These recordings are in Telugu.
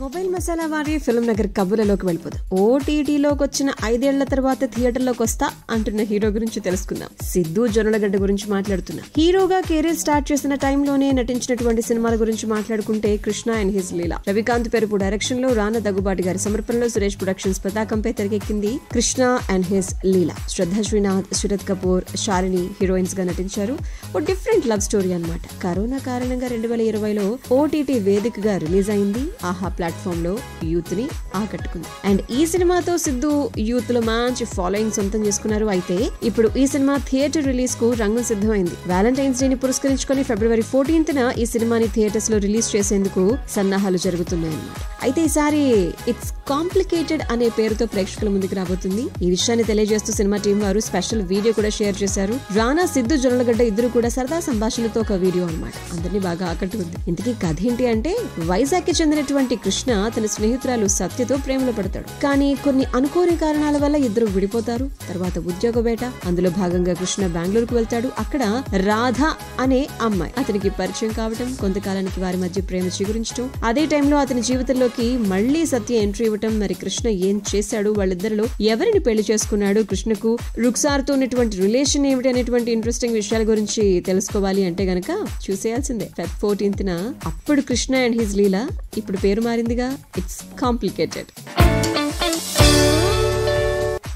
మొబైల్ మసాలా వారి ఫిల్మ్ నగర్ కబుర్లలోకి వెళ్ళిపోదాం. ఓటీటీలోకి వచ్చిన 5 ఏళ్ల తర్వాత థియేటర్లోకి వస్తా అంటున్న హీరో గురించి తెలుసుకుందాం. సిద్ధు జొన్నలగడ్డ గురించి మాట్లాడుతున్నా. హీరోగా కెరీర్ స్టార్ట్ చేసిన టైంలోనే నటించినటువంటి సినిమాల గురించి మాట్లాడుకుంటే Krishna and his Leela, Ravikanth Perepu direction లో, రానా దగ్గుబాటి గారి సమర్పణలో సురేష్ ప్రొడక్షన్స్ పతాకంపై తెరకెక్కింది Krishna and his Leela. Shraddha Srinath, Sarath Kapoor, Shalini heroines గా నటించారు. ఓ డిఫరెంట్ లవ్ స్టోరీ అన్నమాట. కరోనా కారణంగా 2020లో ఓటీటీ వేదికగా రిలీజ్ అయింది. ఆహా ప్లాట్ఫామ్ లో యూత్ ని ఆకట్టుకుంది. అండ్ ఈ సినిమాతో సిద్ధు యూత్ లో మంచి ఫాలోయింగ్ సొంతం చేసుకున్నారు. అయితే ఇప్పుడు ఈ సినిమా థియేటర్ రిలీజ్ కు రంగం సిద్ధమైంది. వ్యాలంటైన్స్ డే ని పురస్కరించుకొని February 14th ఈ సినిమాని థియేటర్స్ లో రిలీజ్ చేసేందుకు సన్నాహాలు జరుగుతున్నాయన్నమాట. అయితే ఈసారి ఇట్స్ కాంప్లికేటెడ్ అనే పేరుతో ప్రేక్షకుల ముందుకు రాబోతుంది. ఈ విషయాన్ని తెలియజేస్తూ సినిమా టీం వారు స్పెషల్ వీడియో కూడా షేర్ చేశారు. రానా, సిద్ధు జొన్నలగడ్డ ఇద్దరు కూడా సరదా సంభాషణతో ఒక వీడియో అన్నమాట. అందరినీ బాగా ఆకట్టుకుంది. ఇంతకీ కథ ఏంటి అంటే, వైజాగ్ కి చెందినటువంటి కృష్ణ తన స్నేహితురాలు సత్యతో ప్రేమలో పడతాడు. కానీ కొన్ని అనుకోని కారణాల వల్ల ఇద్దరు విడిపోతారు. తర్వాత ఉద్యోగ వేట, అందులో భాగంగా కృష్ణ బెంగళూరుకు వెళ్తాడు. అక్కడ రాధ అనే అమ్మాయి అతనికి పరిచయం కావడం, కొంతకాలానికి వారి మధ్య ప్రేమ చిగురించడం, అదే టైంలో అతని జీవితంలోకి మళ్లీ సత్య ఎంట్రీ ఇవ్వటం. మరి కృష్ణ ఏం చేశాడు, వాళ్ళిద్దరిలో ఎవరిని పెళ్లి చేసుకున్నాడు, కృష్ణకు రుక్సార్తో ఉన్నటువంటి రిలేషన్ ఏమిటి అనేటువంటి ఇంట్రెస్టింగ్ విషయాల గురించి తెలుసుకోవాలి అంటే గనక చూసేయాల్సిందే. Feb 14th అప్పుడు కృష్ణ అండ్ హిస్ లీలా, ఇప్పుడు పేరు మారిందిగా, ఇట్స్ కాంప్లికేటెడ్.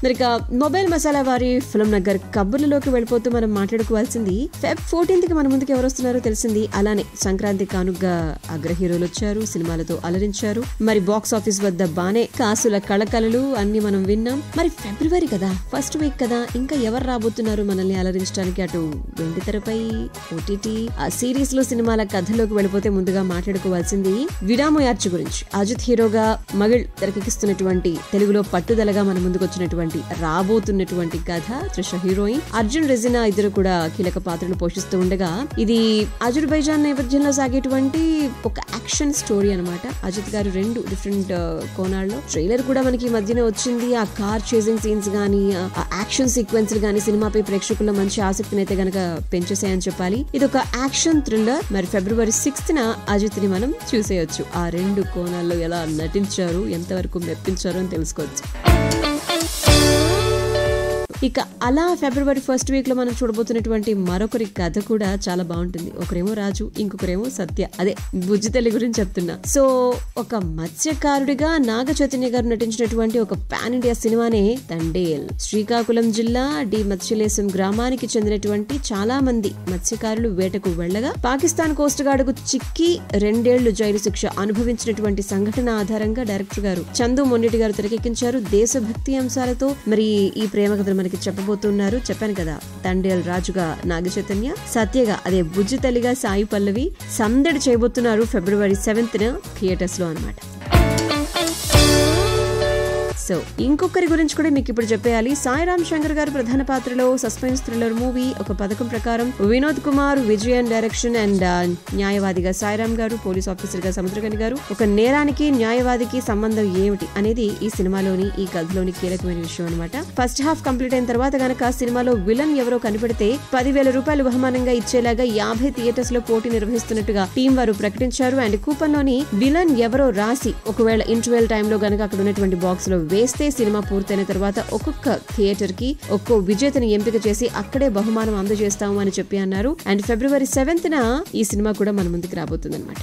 మరి మొబైల్ మసాలా వారి ఫిల్మ్ నగర్ కబుర్లలోకి వెళ్ళిపోతూ మనం మాట్లాడుకోవాల్సింది, Feb 14th మన ముందుకు ఎవరు వస్తున్నారో తెలిసింది. అలానే సంక్రాంతి కానుగ్గా అగ్ర హీరోలు వచ్చారు, సినిమాలతో అలరించారు. మరి బాక్స్ ఆఫీస్ వద్ద బానే కాసుల కళకళలు అన్ని మనం విన్నాం. మరి ఫిబ్రవరి కదా, ఫస్ట్ వీక్ కదా, ఇంకా ఎవరు రాబోతున్నారు మనల్ని అలరించడానికి? అటు వెండితెరపై, ఓటీటీ, ఆ సిరీస్ లో సినిమాల కథలోకి వెళ్ళిపోతే ముందుగా మాట్లాడుకోవాల్సింది విడామయార్చి గురించి. అజిత్ హీరోగా మగిళ్ తెరకెక్కిస్తున్నటువంటి, తెలుగులో పట్టుదలగా మన ముందుకు వచ్చినటువంటి రాబోతున్నటువంటి కథ. త్రిష హీరోయిన్, అర్జున్ రెజినా ఇద్దరు కూడా కీలక పాత్రలు పోషిస్తూ ఉండగా, ఇది అజర్బైజాన్ నేపథ్యంలో సాగేటువంటి ఒక యాక్షన్ స్టోరీ అన్నమాట. అజిత్ గారు 2 డిఫరెంట్ కోణాల్లో ట్రైలర్ కూడా మనకి మధ్యనే వచ్చింది. ఆ కార్ చేసింగ్ సీన్స్ గానీ, ఆ యాక్షన్ సీక్వెన్స్ గానీ సినిమాపై ప్రేక్షకుల్లో మంచి ఆసక్తిని అయితే గనక పెంచేసాయని చెప్పాలి. ఇది ఒక యాక్షన్ థ్రిల్లర్. మరి February 6th అజిత్ ని మనం చూసేయొచ్చు. ఆ 2 కోణాల్లో ఎలా నటించారు, ఎంతవరకు మెప్పించారు అని తెలుసుకోవచ్చు. ఇక అలా February 1st వీక్ లో మనం చూడబోతున్నటువంటి మరొకరి కథ కూడా చాలా బాగుంటుంది. ఒకరేమో రాజు, ఇంకొకరేమో సత్య. అదే బుజ్జి తల్లి గురించి చెప్తున్నా. సో ఒక మత్స్యకారుడిగా నాగ చైతన్య గారు నటించినటువంటి ఒక పాన్ ఇండియా సినిమానే తండేల్. శ్రీకాకుళం జిల్లా డి మత్స్యలేశం గ్రామానికి చెందినటువంటి చాలా మంది మత్స్యకారులు వేటకు వెళ్లగా పాకిస్తాన్ కోస్ట్ గార్డ్ కు చిక్కి 2 ఏళ్లు జైలు శిక్ష అనుభవించినటువంటి సంఘటన ఆధారంగా డైరెక్టర్ గారు చందు మొండిటి గారు తెరకెక్కించారు. దేశభక్తి అంశాలతో మరి ఈ ప్రేమ కథలు మనకి చెప్పబోతున్నారు. చెప్పాను కదా, తండేల్ రాజుగా నాగ చైతన్య, సత్యగా అదే బుజ్జి తల్లిగా సాయి పల్లవి సందడి చేయబోతున్నారు February 7th థియేటర్స్ లో అన్నమాట. సో ఇంకొకరి గురించి కూడా మీకు ఇప్పుడు చెప్పేయాలి. సాయి రామ్ శంకర్ గారు ప్రధాన పాత్రలో సస్పెన్స్ థ్రిల్లర్ మూవీ. ఒక పథకం ప్రకారం వినోద్ కుమార్, విజయన్ డైరెక్షన్ అండ్ న్యాయవాదిగా సాయిరామ్ గారు, పోలీస్ ఆఫీసర్ గా సముద్రకని గారు. ఒక నేరానికి న్యాయవాదికి సంబంధం ఏమిటి అనేది ఈ సినిమాలోని, ఈ కథలోని కీలకమైన విషయం అనమాట. ఫస్ట్ హాఫ్ కంప్లీట్ అయిన తర్వాత గనక సినిమాలో విలన్ ఎవరో కనిపెడితే 10,000 రూపాయలు బహుమానంగా ఇచ్చేలాగా 50 థియేటర్స్ లో పోటీ నిర్వహిస్తున్నట్టుగా టీం వారు ప్రకటించారు. అండ్ కూపన్ లోని విలన్ ఎవరో రాసి ఒకవేళ ఇంటర్వెల్ టైంలో గనక అక్కడ ఉన్నటువంటి బాక్స్ లో వేస్తే సినిమా పూర్తయిన తర్వాత ఒక్కొక్క థియేటర్ కి ఒక్కో విజేతని ఎంపిక చేసి అక్కడే బహుమానం అందజేస్తాము అని చెప్పి అన్నారు. అండ్ February 7th ఈ సినిమా కూడా మన ముందుకు రాబోతుంది అనమాట.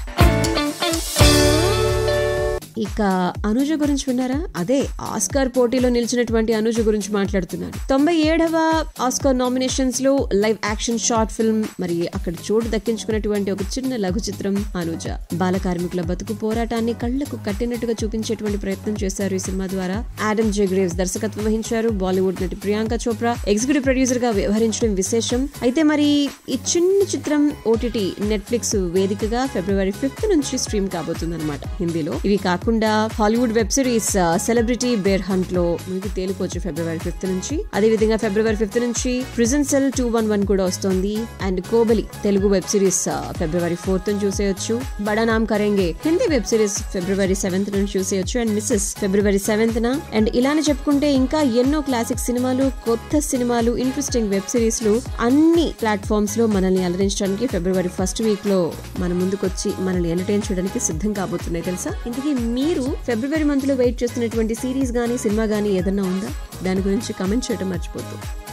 ఇక అనుజ గురించి విన్నారా? అదే ఆస్కార్ పోటీలో నిలిచినటువంటి అనుజ గురించి మాట్లాడుతున్నాను. 97వ ఆస్కార్ నామినేషన్స్ లో లైవ్ యాక్షన్ షార్ట్ ఫిల్మ్, మరి అక్కడ చోటు దక్కించుకున్నటువంటి ఒక చిన్న లఘు చిత్రం అనుజ. బాల కార్మికుల బతుకు పోరాటాన్ని కళ్లకు కట్టినట్టుగా చూపించేటువంటి ప్రయత్నం చేశారు ఈ సినిమా ద్వారా. ఆడమ్ జే గ్రేవ్స్ దర్శకత్వం వహించారు. బాలీవుడ్ నటి ప్రియాంక చోప్రా ఎగ్జిక్యూటివ్ ప్రొడ్యూసర్ గా వ్యవహరించడం విశేషం. అయితే మరి ఈ చిన్న చిత్రం ఓటీటీ నెట్ఫ్లిక్స్ వేదికగా February 5th నుంచి స్ట్రీమ్ కాబోతుంది అనమాట హిందీలో. ఇవి కాకుండా Hollywood web series celebrity bear hunt లో మీకు తేలిపోవచ్చు February 5th నుంచి. అదే విధంగా February 5th నుంచి ప్రిజన్ సెల్ 211 కూడా వస్తోంది. And Kobali Telugu web series February 4th చూసేయొచ్చు. Bada Naam Karenge Hindi web series February 7th నుంచి చూసేయొచ్చు. And Mrs February 7th. And ఇలానే చెప్పుకుంటే ఇంకా ఎన్నో క్లాసిక్ సినిమాలు, కొత్త సినిమాలు, ఇంట్రెస్టింగ్ వెబ్ సిరీస్ లు అన్ని ప్లాట్ఫామ్స్ లో మనల్ని అలరించడానికి February 1st వీక్ లో మన ముందుకు వచ్చి మనల్ని ఎంటర్టైన్ చేయడానికి సిద్ధం కాబోతున్నాయి తెలుసా. ఇంతకీ మీరు ఫిబ్రవరి మంత్ లో వెయిట్ చేస్తున్నటువంటి సిరీస్ గానీ సినిమా గానీ ఏదన్నా ఉందా? దాని గురించి కమెంట్ చేయడం మర్చిపోద్దు.